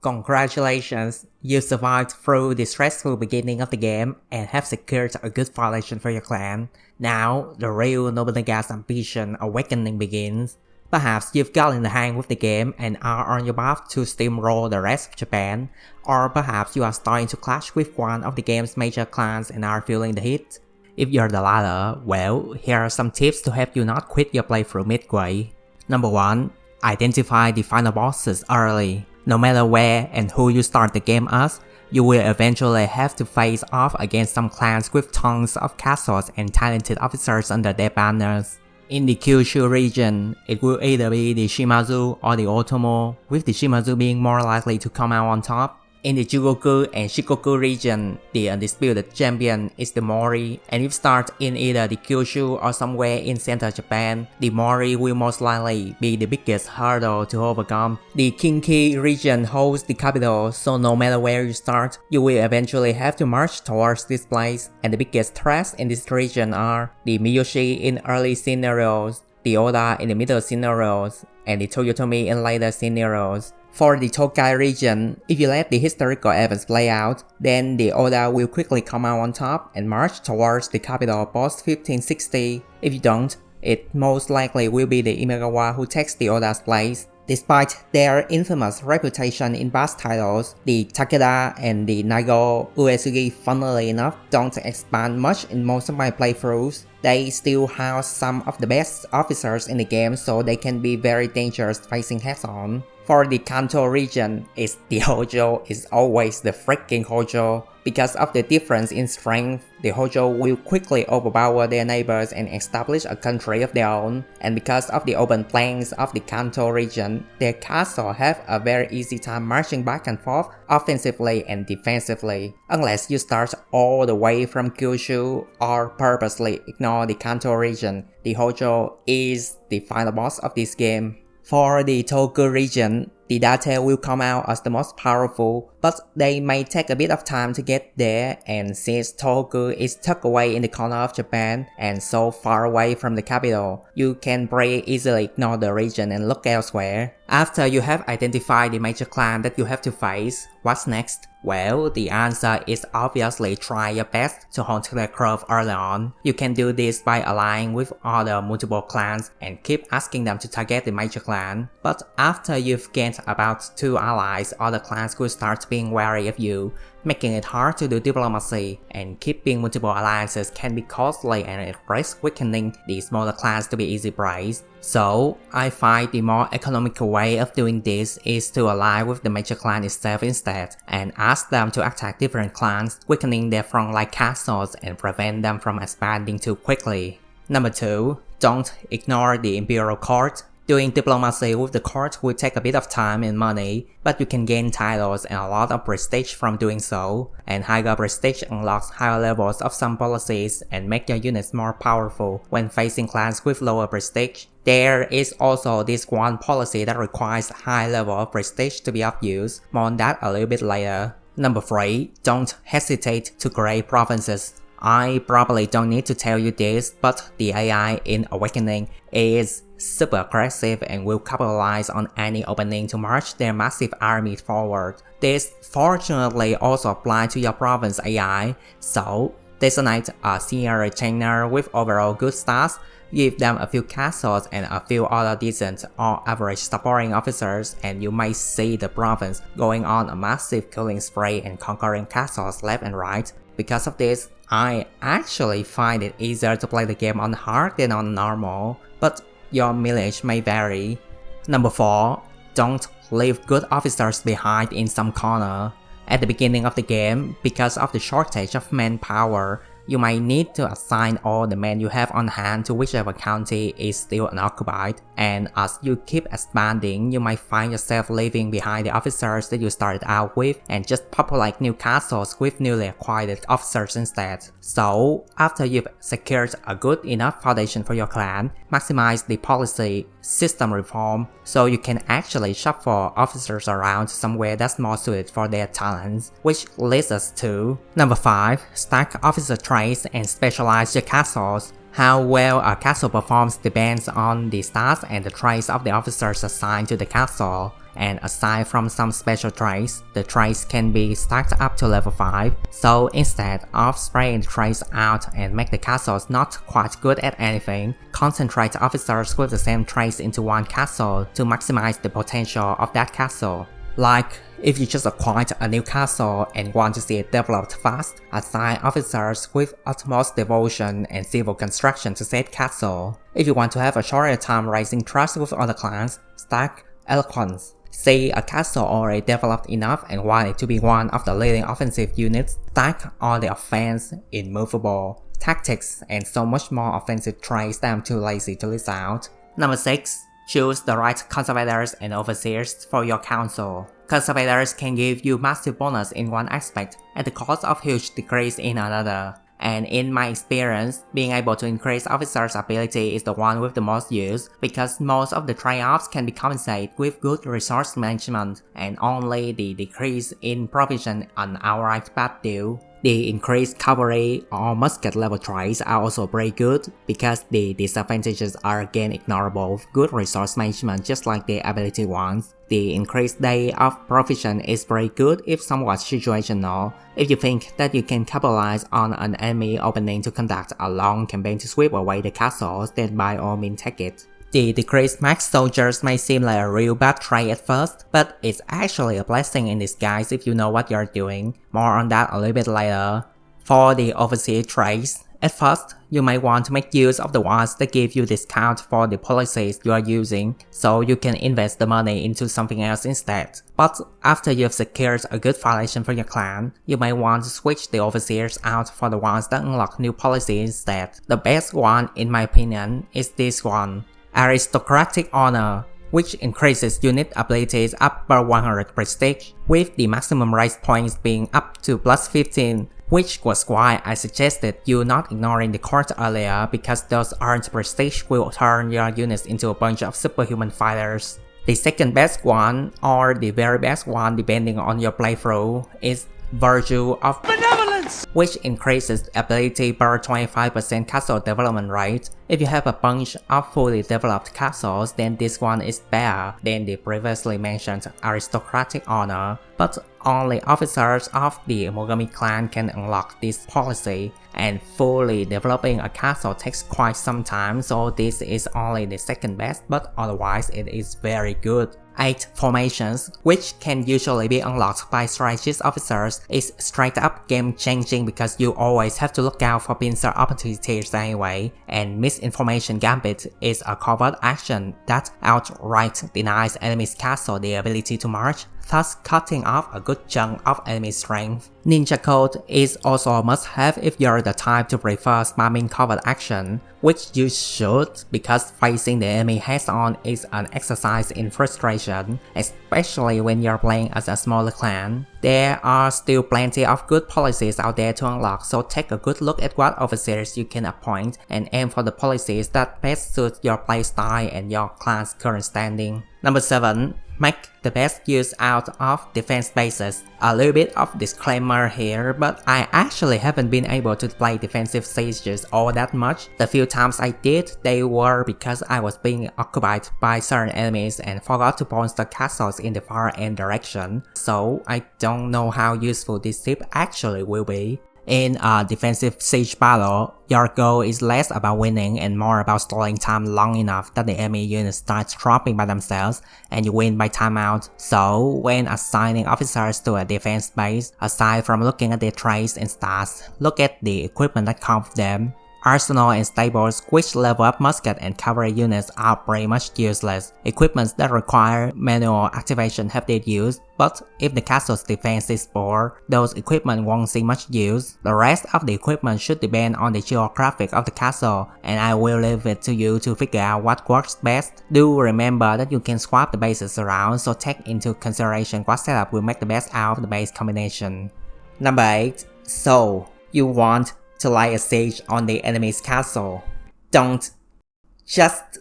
Congratulations, you survived through the stressful beginning of the game and have secured a good foundation for your clan. Now, the real Nobunaga's ambition awakening begins. Perhaps you've gotten the hang with the game and are on your path to steamroll the rest of Japan, or perhaps you are starting to clash with one of the game's major clans and are feeling the heat. If you're the latter, well, here are some tips to help you not quit your playthrough midway. Number 1. Identify the final bosses early. No matter where and who you start the game as, you will eventually have to face off against some clans with tons of castles and talented officers under their banners. In the Kyushu region, it will either be the Shimazu or the Otomo, with the Shimazu being more likely to come out on top. In the Jugoku and Shikoku region, the undisputed champion is the Mori, and if you start in either the Kyushu or somewhere in central Japan, the Mori will most likely be the biggest hurdle to overcome. The Kinki region holds the capital, so no matter where you start, you will eventually have to march towards this place, and the biggest threats in this region are the Miyoshi in early scenarios, the Oda in the middle scenarios, and the Toyotomi in later scenarios. For the Tokai region, if you let the historical events play out, then the Oda will quickly come out on top and march towards the capital post 1560. If you don't, it most likely will be the Imagawa who takes the Oda's place. Despite their infamous reputation in past titles, the Takeda and the Naigo Uesugi funnily enough don't expand much in most of my playthroughs. They still house some of the best officers in the game, so they can be very dangerous facing heads-on. For the Kanto region, it's the Hojo is always the freaking Hojo. Because of the difference in strength, the Hojo will quickly overpower their neighbors and establish a country of their own. And because of the open plains of the Kanto region, their castle have a very easy time marching back and forth offensively and defensively. Unless you start all the way from Kyushu or purposely ignore the Kanto region, the Hojo is the final boss of this game. For the Toku region, the Date will come out as the most powerful, but they may take a bit of time to get there, and since Toku is tucked away in the corner of Japan and so far away from the capital, you can very easily ignore the region and look elsewhere. After you have identified the major clan that you have to face, what's next? Well, the answer is obviously try your best to hold their curve early on. You can do this by allying with other multiple clans and keep asking them to target the major clan. But after you've gained about 2 allies, other clans will start being wary of you, making it hard to do diplomacy, and keeping multiple alliances can be costly and it risks weakening the smaller clans to be easy prey. So, I find the more economical way of doing this is to ally with the major clan itself instead, and ask them to attack different clans, weakening their front-line castles and prevent them from expanding too quickly. Number 2. Don't ignore the Imperial Court. Doing diplomacy with the court will take a bit of time and money, but you can gain titles and a lot of prestige from doing so, and higher prestige unlocks higher levels of some policies and make your units more powerful when facing clans with lower prestige. There is also this one policy that requires a high level of prestige to be of use, more on that a little bit later. Number 3. Don't hesitate to create provinces. I probably don't need to tell you this, but the AI in Awakening is super aggressive and will capitalize on any opening to march their massive army forward. This fortunately also applies to your province AI, so designate a senior retainer with overall good stats, give them a few castles and a few other decent or average supporting officers, and you might see the province going on a massive killing spree and conquering castles left and right. Because of this, I actually find it easier to play the game on hard than on normal, but your mileage may vary. Number 4. Don't leave good officers behind in some corner. At the beginning of the game, because of the shortage of manpower, you might need to assign all the men you have on hand to whichever county is still unoccupied, and as you keep expanding, you might find yourself leaving behind the officers that you started out with and just populate new castles with newly acquired officers instead. So, after you've secured a good enough foundation for your clan, maximize the policy system reform so you can actually shuffle officers around somewhere that's more suited for their talents, which leads us to Number 5. Stack officer traits and specialize your castles. How well a castle performs depends on the stats and the traits of the officers assigned to the castle. and aside from some special traits, the traits can be stacked up to level 5, so instead of spraying the traits out and make the castles not quite good at anything, concentrate officers with the same traits into one castle to maximize the potential of that castle. Like, if you just acquired a new castle and want to see it developed fast, assign officers with utmost devotion and civil construction to said castle. If you want to have a shorter time raising trust with other clans, stack eloquence. See a castle already developed enough and want it to be one of the leading offensive units, stack all the offense, immovable, tactics, and so much more offensive traits that I'm too lazy to list out. Number 6. Choose the right conservators and overseers for your council. Conservators can give you massive bonus in one aspect at the cost of huge decrease in another. And in my experience, being able to increase officers' ability is the one with the most use, because most of the trade-offs can be compensated with good resource management, and only the decrease in provision an outright bad deal. The increased cavalry or musket level traits are also very good, because the disadvantages are again ignorable with good resource management just like the ability ones. The increased day of provision is very good if somewhat situational. If you think that you can capitalize on an enemy opening to conduct a long campaign to sweep away the castles, then by all means take it. The decreased max soldiers may seem like a real bad trait at first, but it's actually a blessing in disguise if you know what you're doing. More on that a little bit later. For the overseer traits, at first, you might want to make use of the ones that give you discount for the policies you are using, so you can invest the money into something else instead. But after you've secured a good foundation for your clan, you might want to switch the overseers out for the ones that unlock new policies instead. The best one, in my opinion, is this one. Aristocratic Honor, which increases unit abilities up by 100 prestige, with the maximum race points being up to plus 15, which was why I suggested you not ignoring the court earlier, because those earned prestige will turn your units into a bunch of superhuman fighters. The second best one, or the very best one depending on your playthrough, is Virtue of Benevolence, which increases ability per 25% castle development rate. If you have a bunch of fully developed castles, then this one is better than the previously mentioned Aristocratic Honor, but only officers of the Mogami clan can unlock this policy, and fully developing a castle takes quite some time, so this is only the second best, but otherwise it is very good. 8 formations, which can usually be unlocked by strategist officers, is straight up game changing because you always have to look out for pincer opportunities anyway, and misinformation gambit is a covert action that outright denies enemy's castle the ability to march, thus cutting off a good chunk of enemy strength. Ninja Code is also a must-have if you're the type to prefer spamming covert action, which you should, because facing the enemy head-on is an exercise in frustration, especially when you're playing as a smaller clan. There are still plenty of good policies out there to unlock, so take a good look at what overseers you can appoint and aim for the policies that best suit your playstyle and your clan's current standing. Number 7. Make the best use out of defense bases. A little bit of disclaimer here, but I actually haven't been able to play defensive sieges all that much. The few times I did, they were because I was being occupied by certain enemies and forgot to bolster castles in the far end direction, so I don't know how useful this tip actually will be. In a defensive siege battle, your goal is less about winning and more about stalling time long enough that the enemy units start dropping by themselves and you win by timeout. So, when assigning officers to a defense base, aside from looking at their traits and stats, look at the equipment that comes with them. Arsenal and stables which level up musket and cavalry units are pretty much useless. Equipments that require manual activation have their use, but if the castle's defense is poor, those equipment won't see much use. The rest of the equipment should depend on the geographic of the castle, and I will leave it to you to figure out what works best. Do remember that you can swap the bases around, so take into consideration what setup will make the best out of the base combination. Number 8. So, you want to lay a siege on the enemy's castle. Don't. Just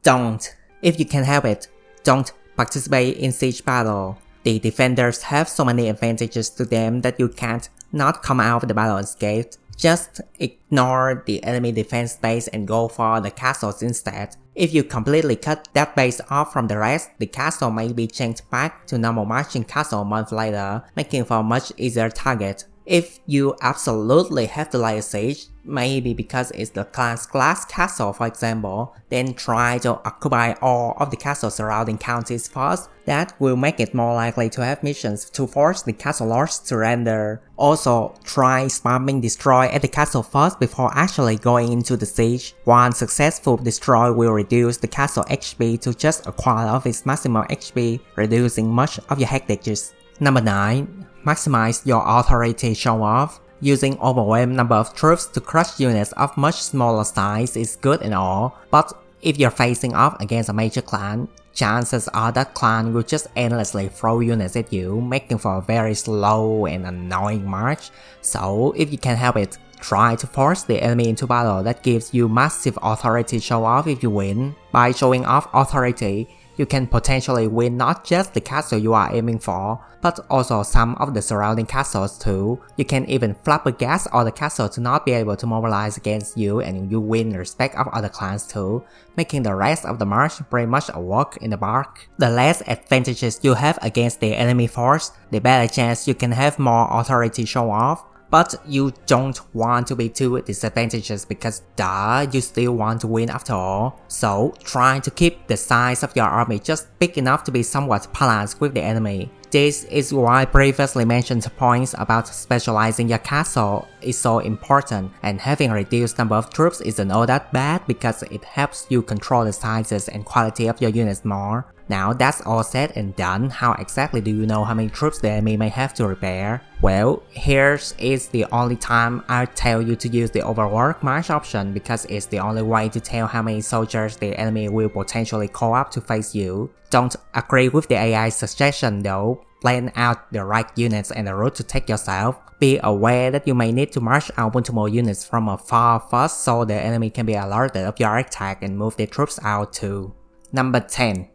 don't. If you can help it, don't participate in siege battle. The defenders have so many advantages to them that you can't not come out of the battle unscathed. Just ignore the enemy defense base and go for the castles instead. If you completely cut that base off from the rest, the castle may be changed back to normal marching castle a month later, making for a much easier target. If you absolutely have to lay a siege, maybe because it's the clan's glass castle for example, then try to occupy all of the castle surrounding counties first. That will make it more likely to have missions to force the castle lords to surrender. Also, try spamming destroy at the castle first before actually going into the siege. One successful destroy will reduce the castle HP to just a quarter of its maximum HP, reducing much of your hectages. Number 9. Maximize your authority show-off. Using overwhelming number of troops to crush units of much smaller size is good and all, but if you're facing off against a major clan, chances are that clan will just endlessly throw units at you, making for a very slow and annoying march. So if you can help it, try to force the enemy into battle that gives you massive authority show-off if you win. By showing off authority, you can potentially win not just the castle you are aiming for, but also some of the surrounding castles too. You can even flabbergast all the castles to not be able to mobilize against you, and you win the respect of other clans too, making the rest of the march pretty much a walk in the park. The less advantages you have against the enemy force, the better chance you can have more authority show off. But you don't want to be too disadvantaged because duh, you still want to win after all. So try to keep the size of your army just big enough to be somewhat balanced with the enemy. This is why previously mentioned points about specializing your castle is so important, and having a reduced number of troops isn't all that bad because it helps you control the sizes and quality of your units more. Now that's all said and done, how exactly do you know how many troops the enemy may have to repair? Well, here is the only time I'll tell you to use the overwork march option because it's the only way to tell how many soldiers the enemy will potentially call up to face you. Don't agree with the AI suggestion though, plan out the right units and the route to take yourself. Be aware that you may need to march out multiple units from afar first so the enemy can be alerted of your attack and move their troops out too. Number 10.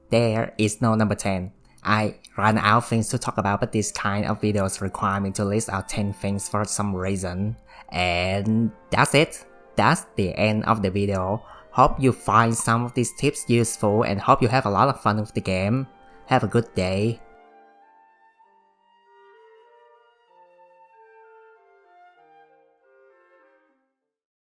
There is no number 10. I ran out of things to talk about, but this kind of videos require me to list out 10 things for some reason. And that's it. That's the end of the video. Hope you find some of these tips useful and hope you have a lot of fun with the game. Have a good day.